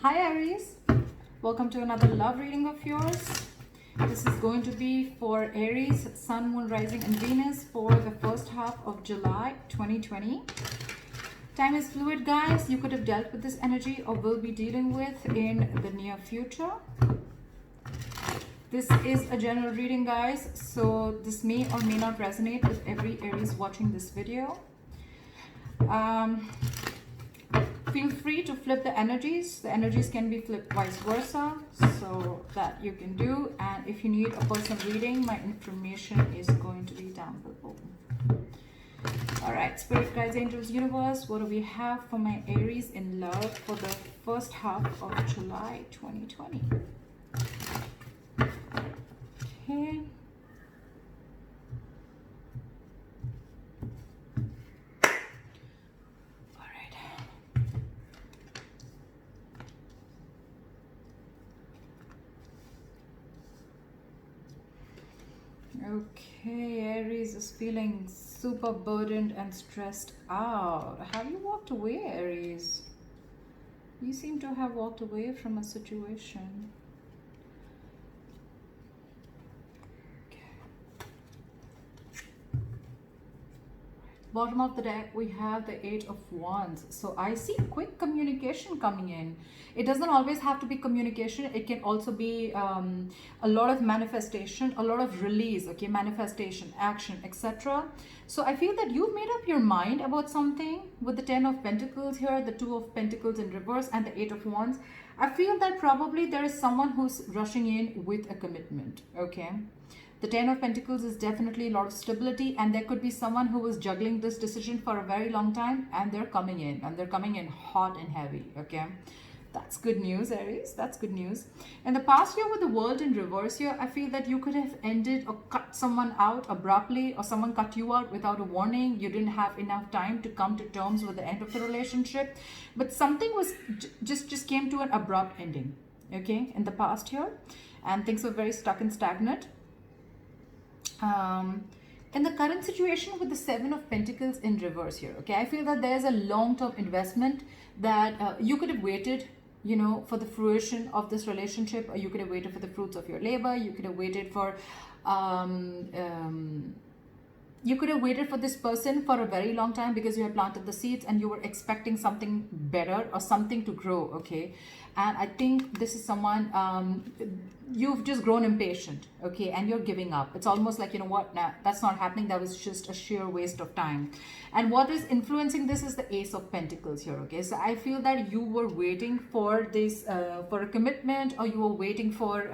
Hi Aries, welcome to another love reading of yours. This is going to be for Aries, Sun, Moon, Rising and Venus for the first half of July 2020. Time is fluid, guys. You could have dealt with this energy or will be dealing with in the near future. This is a general reading, guys, so this may or may not resonate with every Aries watching this video. Feel free to flip the energies. The energies can be flipped vice versa, so that you can do. And if you need a personal reading, my information is going to be down below. All right, Spirit, Guides, Angels, Universe, what do we have for my Aries in love for the first half of July 2020? Okay. Okay, Aries is feeling super burdened and stressed out. Have you walked away, Aries? You seem to have walked away from a situation. Bottom of the deck, we have the Eight of Wands. So I see quick communication coming in. It doesn't always have to be communication. It can also be a lot of manifestation, a lot of release, okay, manifestation, action, etc. So I feel that you made up your mind about something with the Ten of Pentacles here, the Two of Pentacles in reverse and the Eight of Wands. I feel that probably there is someone who's rushing in with a commitment, okay? The Ten of Pentacles is definitely a lot of stability, and there could be someone who was juggling this decision for a very long time, and they're coming in, and they're coming in hot and heavy, okay? That's good news, Aries. That's good news. In the past year with the World in reverse here, I feel that you could have ended or cut someone out abruptly, or someone cut you out without a warning. You didn't have enough time to come to terms with the end of the relationship, but something was just came to an abrupt ending, okay, in the past year, and things were very stuck and stagnant. In the current situation with the Seven of Pentacles in reverse here, okay, I feel that there's a long-term investment that you could have waited, you know, for the fruition of this relationship, or you could have waited for the fruits of your labor. You could have waited for this person for a very long time because you had planted the seeds and you were expecting something better or something to grow, okay? And I think this is someone, you've just grown impatient, okay, and you're giving up. It's almost like, you know what, nah, that's not happening. That was just a sheer waste of time. And what is influencing this is the Ace of Pentacles here, okay? So I feel that you were waiting for this, for a commitment, or you were waiting for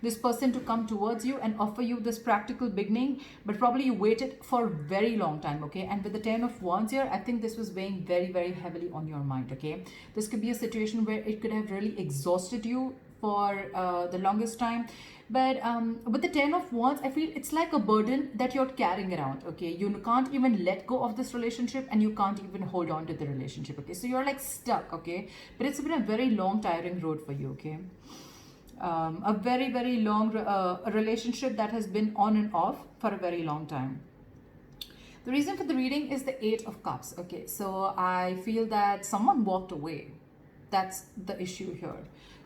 this person to come towards you and offer you this practical beginning, but probably you waited for a very long time, okay? And with the Ten of Wands here, I think this was weighing very, very heavily on your mind, okay? This could be a situation where it could have really exhausted you for the longest time. But with the Ten of Wands, I feel it's like a burden that you're carrying around, okay? You can't even let go of this relationship, and you can't even hold on to the relationship, okay? So you're like stuck, okay? But it's been a very long, tiring road for you, okay? A very, very long a relationship that has been on and off for a very long time. The reason for the reading is the Eight of Cups, okay? So I feel that someone walked away. That's the issue here.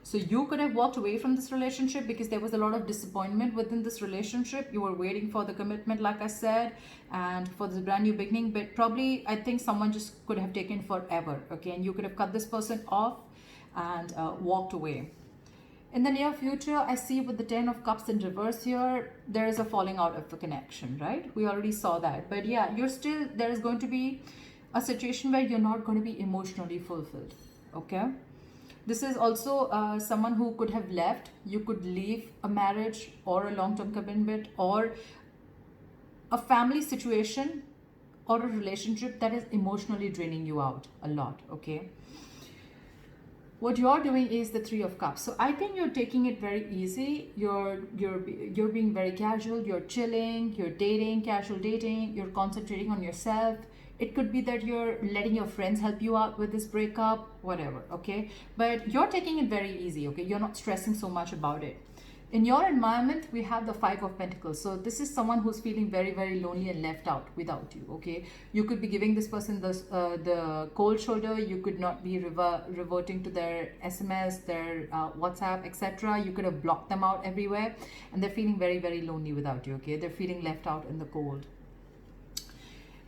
So you could have walked away from this relationship because there was a lot of disappointment within this relationship. You were waiting for the commitment, like I said, and for this brand new beginning. But probably, I think someone just could have taken forever, okay? And you could have cut this person off and walked away. In the near future, I see with the Ten of Cups in reverse here, there is a falling out of the connection, right? We already saw that. But yeah, there is going to be a situation where you're not going to be emotionally fulfilled, okay? This is also someone who could have left. You could leave a marriage or a long-term commitment or a family situation or a relationship that is emotionally draining you out a lot, okay? What you're doing is the Three of Cups. So I think you're taking it very easy. You're being very casual. You're chilling. You're dating, casual dating. You're concentrating on yourself. It could be that you're letting your friends help you out with this breakup, whatever, okay? But you're taking it very easy, okay? You're not stressing so much about it. In your environment, we have the Five of Pentacles. So this is someone who's feeling very, very lonely and left out without you, okay? You could be giving this person the cold shoulder. You could not be reverting to their SMS, their WhatsApp, etc. You could have blocked them out everywhere. And they're feeling very, very lonely without you, okay? They're feeling left out in the cold.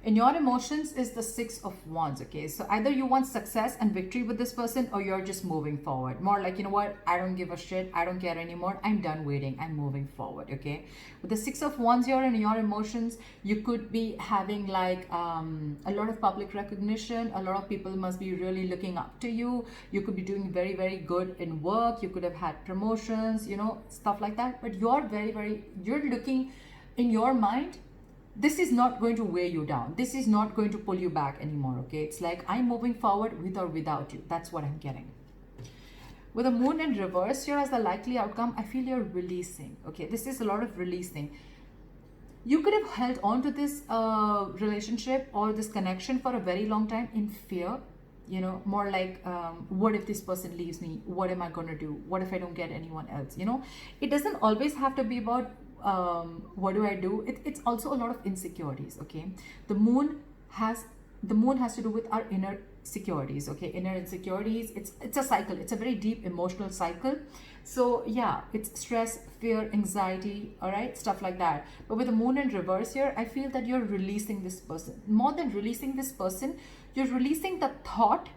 In your emotions is the Six of Wands, okay? So either you want success and victory with this person, or you're just moving forward. More like, you know what? I don't give a shit. I don't care anymore. I'm done waiting. I'm moving forward, okay? With the Six of Wands here in your emotions, you could be having like a lot of public recognition. A lot of people must be really looking up to you. You could be doing very, very good in work. You could have had promotions, you know, stuff like that. But you're you're looking in your mind, this is not going to weigh you down. This is not going to pull you back anymore, okay? It's like, I'm moving forward with or without you. That's what I'm getting. With the Moon in reverse here as the likely outcome, I feel you're releasing, okay? This is a lot of releasing. You could have held on to this relationship or this connection for a very long time in fear. You know, more like, what if this person leaves me? What am I going to do? What if I don't get anyone else? You know, it doesn't always have to be about what do I do. It's also a lot of insecurities, okay? The moon has to do with our inner securities, okay? Inner insecurities. It's a cycle. It's a very deep emotional cycle. So yeah, it's stress, fear, anxiety, all right, stuff like that. But with the moon in reverse here, I feel that you're releasing this person. More than releasing this person, you're releasing the thought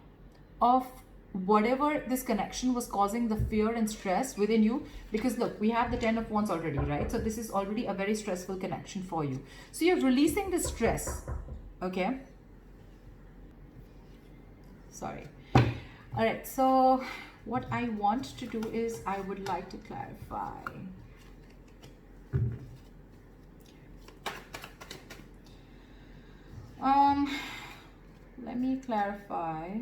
of whatever this connection was causing the fear and stress within you. Because look, we have the Ten of Wands already, right? So this is already a very stressful connection for you. So you're releasing the stress, okay? Sorry. All right, so what I want to do is I would like to clarify. Let me clarify.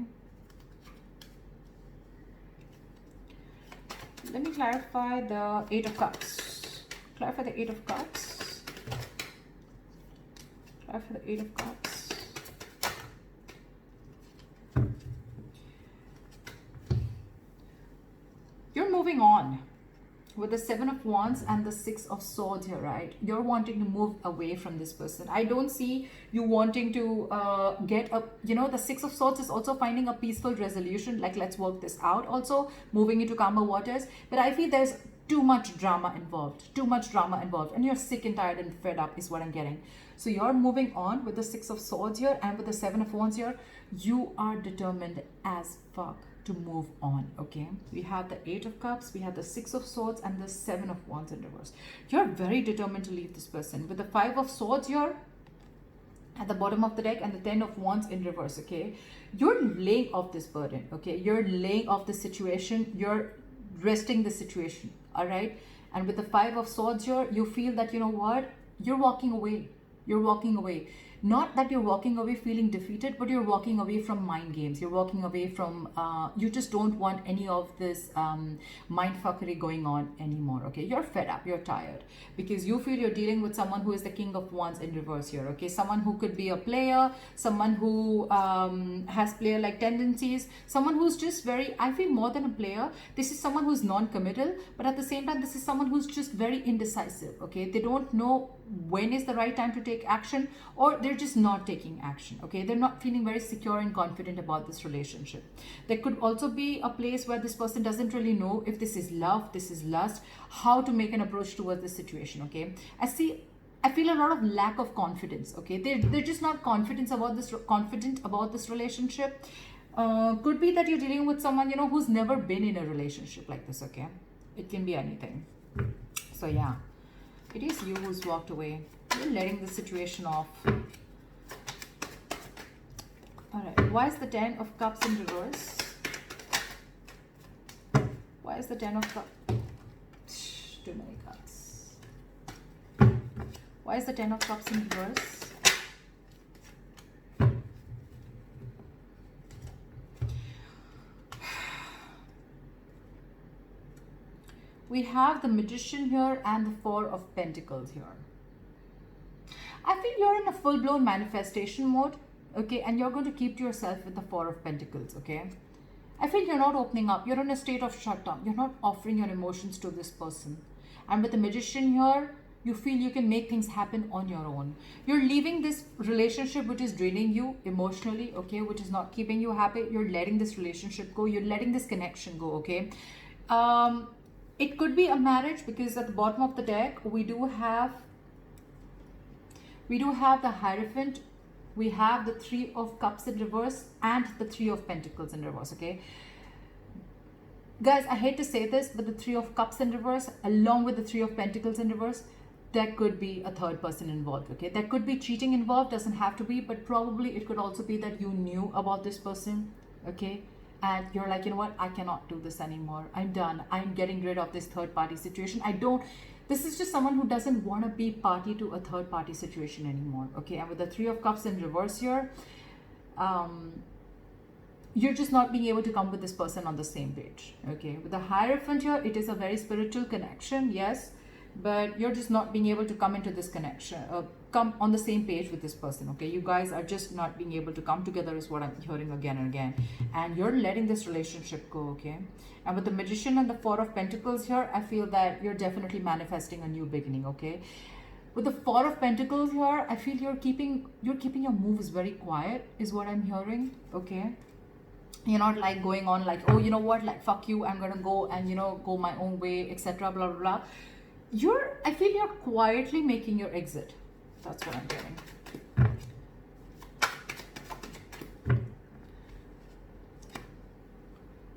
Let me clarify the Eight of Cups. Clarify the Eight of Cups. Clarify the Eight of Cups. You're moving on with the Seven of Wands and the Six of Swords here, right? You're wanting to move away from this person. I don't see you wanting to get up. You know, the Six of Swords is also finding a peaceful resolution, like let's work this out, also moving into calmer waters. But I feel there's too much drama involved, and you're sick and tired and fed up is what I'm getting. So you're moving on with the Six of Swords here and with the Seven of Wands here. You are determined as fuck to move on, okay? We have the Eight of Cups, we have the Six of Swords and the Seven of Wands in reverse. You're very determined to leave this person. With the Five of Swords here at the bottom of the deck and the Ten of Wands in reverse, okay? You're laying off this burden, okay? You're laying off the situation. You're resting the situation, all right? And with the Five of Swords here, you feel that, you know what? You're walking away. You're walking away. Not that you're walking away feeling defeated, but you're walking away from mind games. You're walking away from, you just don't want any of this mind fuckery going on anymore, okay? You're fed up, you're tired, because you feel you're dealing with someone who is the King of Wands in reverse here, okay? Someone who could be a player, someone who has player-like tendencies, someone who's just very, I feel more than a player, this is someone who's non-committal, but at the same time, this is someone who's just very indecisive, okay? They don't know when is the right time to take action, or they're just not taking action, okay? They're not feeling very secure and confident about this relationship. There could also be a place where this person doesn't really know if this is love, this is lust, how to make an approach towards this situation, okay? I feel a lot of lack of confidence, okay? They're just not confident about this relationship. Could be that you're dealing with someone, you know, who's never been in a relationship like this, okay? It can be anything. So yeah, it is you who's walked away. You're letting the situation off. All right, why is the Ten of Cups in reverse? Why is the Ten of Cups? Too many cards. Why is the Ten of Cups in reverse? We have the Magician here and the Four of Pentacles here. I feel you're in a full-blown manifestation mode, okay? And you're going to keep to yourself with the Four of Pentacles, okay? I feel you're not opening up. You're in a state of shutdown. You're not offering your emotions to this person. And with the Magician here, you feel you can make things happen on your own. You're leaving this relationship which is draining you emotionally, okay, which is not keeping you happy. You're letting this relationship go. You're letting this connection go, okay. It could be a marriage, because at the bottom of the deck we do have the Hierophant, we have the Three of Cups in reverse, and the Three of Pentacles in reverse, okay. Guys, I hate to say this, but the Three of Cups in reverse along with the Three of Pentacles in reverse, there could be a third person involved, okay. There could be cheating involved, doesn't have to be, but probably it could also be that you knew about this person, okay, and you're like, you know what, I cannot do this anymore. I'm done. I'm getting rid of this third party situation. This is just someone who doesn't want to be party to a third party situation anymore, okay. And with the Three of Cups in reverse here, you're just not being able to come with this person on the same page, okay. With the Hierophant here, it is a very spiritual connection, yes, but you're just not being able to come into this connection, come on the same page with this person, okay. You guys are just not being able to come together is what I'm hearing again and again, and you're letting this relationship go, okay. And with the Magician and the Four of Pentacles here, I feel that you're definitely manifesting a new beginning, okay. With the Four of Pentacles here, I feel you're keeping your moves very quiet is what I'm hearing, okay. You're not like going on like, oh, you know what, like fuck you, I'm gonna go and, you know, go my own way, etc, blah blah blah. I feel you're quietly making your exit. That's what I'm getting.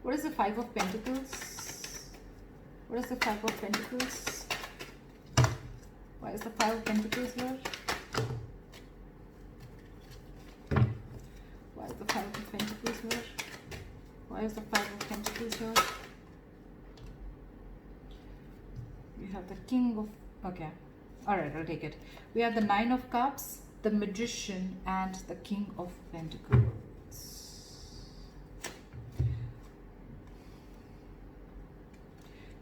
What is the Five of Pentacles? What is the Five of Pentacles? Why is the Five of Pentacles here? Why is the Five of Pentacles here? Why is the Five of Pentacles here? We have the King of... Okay. Alright, I'll take it. We have the Nine of Cups, the Magician, and the King of Pentacles.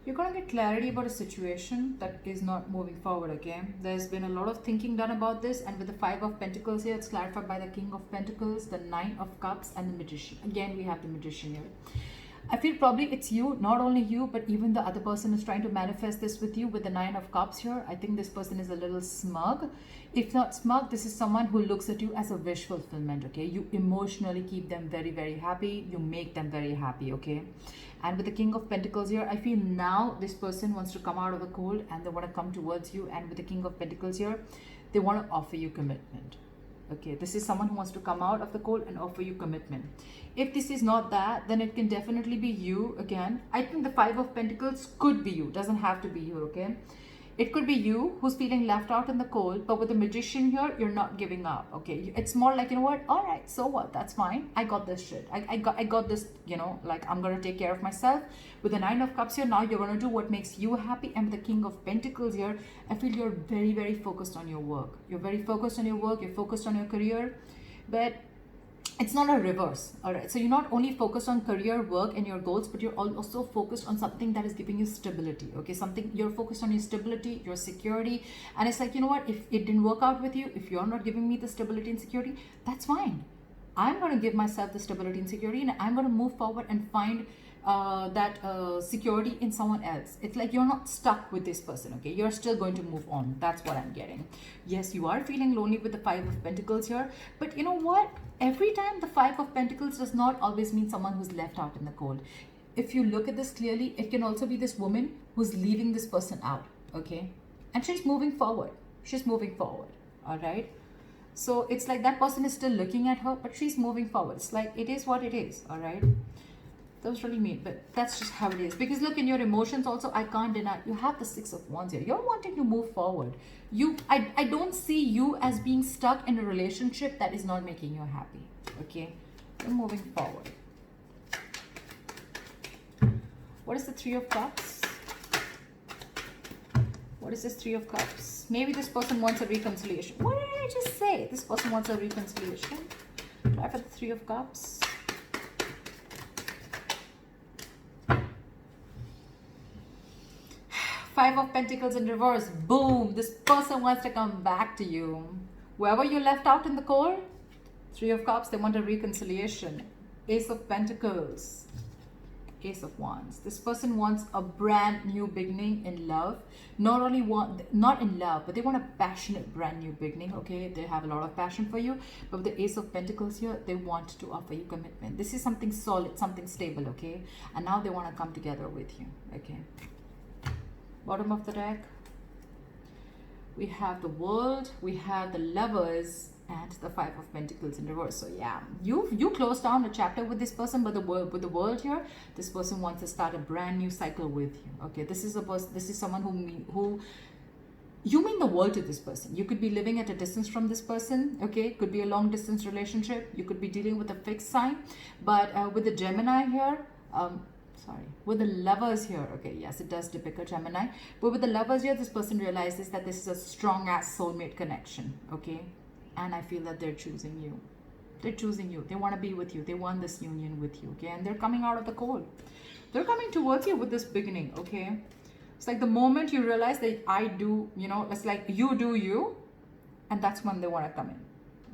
You're going to get clarity about a situation that is not moving forward, okay? There's been a lot of thinking done about this, and with the Five of Pentacles here, it's clarified by the King of Pentacles, the Nine of Cups, and the Magician. Again, we have the Magician here. I feel probably it's you, not only you, but even the other person is trying to manifest this with you with the Nine of Cups here. I think this person is a little smug. If not smug, this is someone who looks at you as a wish fulfillment, okay? You emotionally keep them very, very happy. You make them very happy, okay? And with the King of Pentacles here, I feel now this person wants to come out of the cold and they want to come towards you. And with the King of Pentacles here, they want to offer you commitment. Okay, this is someone who wants to come out of the cold and offer you commitment. If this is not that, then it can definitely be you again. I think the Five of Pentacles could be you. Doesn't have to be you, okay? It could be you who's feeling left out in the cold, but with the Magician here, you're not giving up, okay? It's more like, you know what? All right, so what? That's fine. I got this shit. I got this, you know, like I'm going to take care of myself. With the Nine of Cups here, now you're going to do what makes you happy. And with the King of Pentacles here, I feel you're very, very focused on your work. You're very focused on your work. You're focused on your career, but it's not a reverse. All right, so you're not only focused on career, work, and your goals, but you're also focused on something that is giving you stability, okay? Something, you're focused on your stability, your security, and it's like, you know what, if it didn't work out with you, if you're not giving me the stability and security, that's fine. I'm going to give myself the stability and security, and I'm going to move forward and find that security in someone else. It's like you're not stuck with this person, okay? You're still going to move on. That's what I'm getting. Yes, you are feeling lonely with the Five of Pentacles here, but you know what? Every time the Five of Pentacles does not always mean someone who's left out in the cold. If you look at this clearly, it can also be this woman who's leaving this person out, okay? And she's moving forward. She's moving forward, all right? So it's like that person is still looking at her, but she's moving forward. It's like, it is what it is, all right? That was really mean, but that's just how it is. Because look, in your emotions also, I can't deny, you have the Six of Wands here. You're wanting to move forward. I don't see you as being stuck in a relationship that is not making you happy, okay? You're moving forward. What is the Three of Cups? What is this Three of Cups? Maybe this person wants a reconciliation. What did I just say? This person wants a reconciliation. Try for the Three of Cups. Five of Pentacles in reverse. Boom. This person wants to come back to you. Whoever you left out in the cold, Three of Cups, they want a reconciliation. Ace of Pentacles. Ace of Wands. This person wants a brand new beginning in love. Not in love, but they want a passionate brand new beginning. Okay, they have a lot of passion for you. But with the Ace of Pentacles here, they want to offer you commitment. This is something solid, something stable. Okay, and now they want to come together with you. Okay. Bottom of the deck, we have the World, we have the Lovers, and the Five of Pentacles in reverse. So yeah, you closed down a chapter with this person, but with the World here, this person wants to start a brand new cycle with you. Okay, this is someone who you mean the world to this person. You could be living at a distance from this person. Okay, could be a long distance relationship. You could be dealing with a fixed sign, but with the Gemini here, with the Lovers here, okay, yes, it does depict a Gemini, but with the Lovers here, this person realizes that this is a strong ass soulmate connection. Okay, and I feel that they're choosing you. They're choosing you. They want to be with you. They want this union with you. Okay, and they're coming out of the cold. They're coming towards you with this beginning. Okay, it's like the moment you realize that I do, you know, it's like you do you, and that's when they want to come in.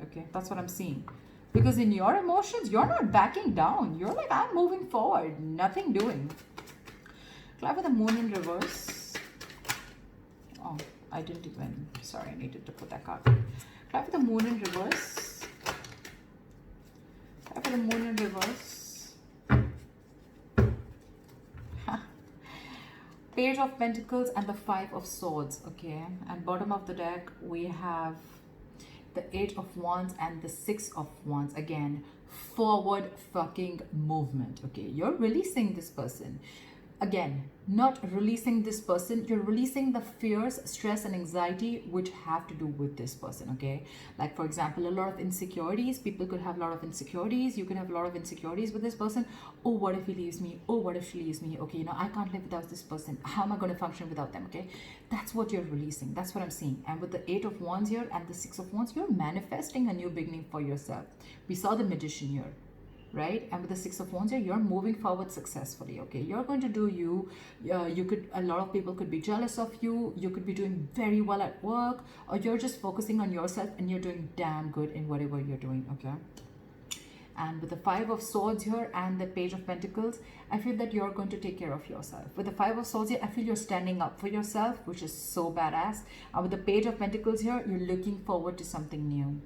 Okay, that's what I'm seeing. Because in your emotions, you're not backing down. You're like, I'm moving forward, nothing doing. Cloud with the Moon in reverse. Oh, I didn't even, sorry, I needed to put that card. Cloud with the Moon in reverse. Cloud with the Moon in reverse. Page of Pentacles and the Five of Swords, okay? And bottom of the deck, we have the Eight of Wands and the Six of Wands. Again, forward fucking movement. Okay, you're releasing this person. Again, not releasing this person, you're releasing the fears, stress and anxiety which have to do with this person. Okay, like for example, a lot of insecurities. People could have a lot of insecurities. You can have a lot of insecurities with this person. Oh, what if he leaves me? Oh, what if she leaves me? Okay, you know, I can't live without this person. How am I going to function without them? Okay, that's what you're releasing. That's what I'm seeing. And with the Eight of Wands here and the Six of Wands, you're manifesting a new beginning for yourself. We saw the Magician here, right? And with the Six of Wands here, you're moving forward successfully. Okay, you're going to do you. You could, a lot of people could be jealous of you. You could be doing very well at work, or you're just focusing on yourself and you're doing damn good in whatever you're doing. Okay, and with the Five of Swords here and the Page of Pentacles, I feel that you're going to take care of yourself. With the Five of Swords here, I feel you're standing up for yourself, which is so badass. And with the Page of Pentacles here, you're looking forward to something new.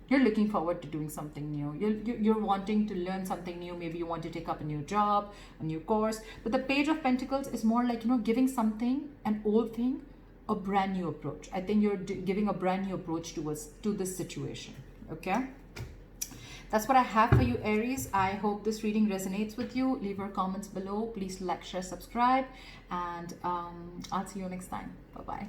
You're looking forward to doing something new. You're wanting to learn something new. Maybe you want to take up a new job, a new course. But the Page of Pentacles is more like, you know, giving something, an old thing, a brand new approach. I think you're giving a brand new approach to this situation. Okay, that's what I have for you, Aries. I hope this reading resonates with you. Leave your comments below. Please like, share, subscribe, and I'll see you next time. Bye bye.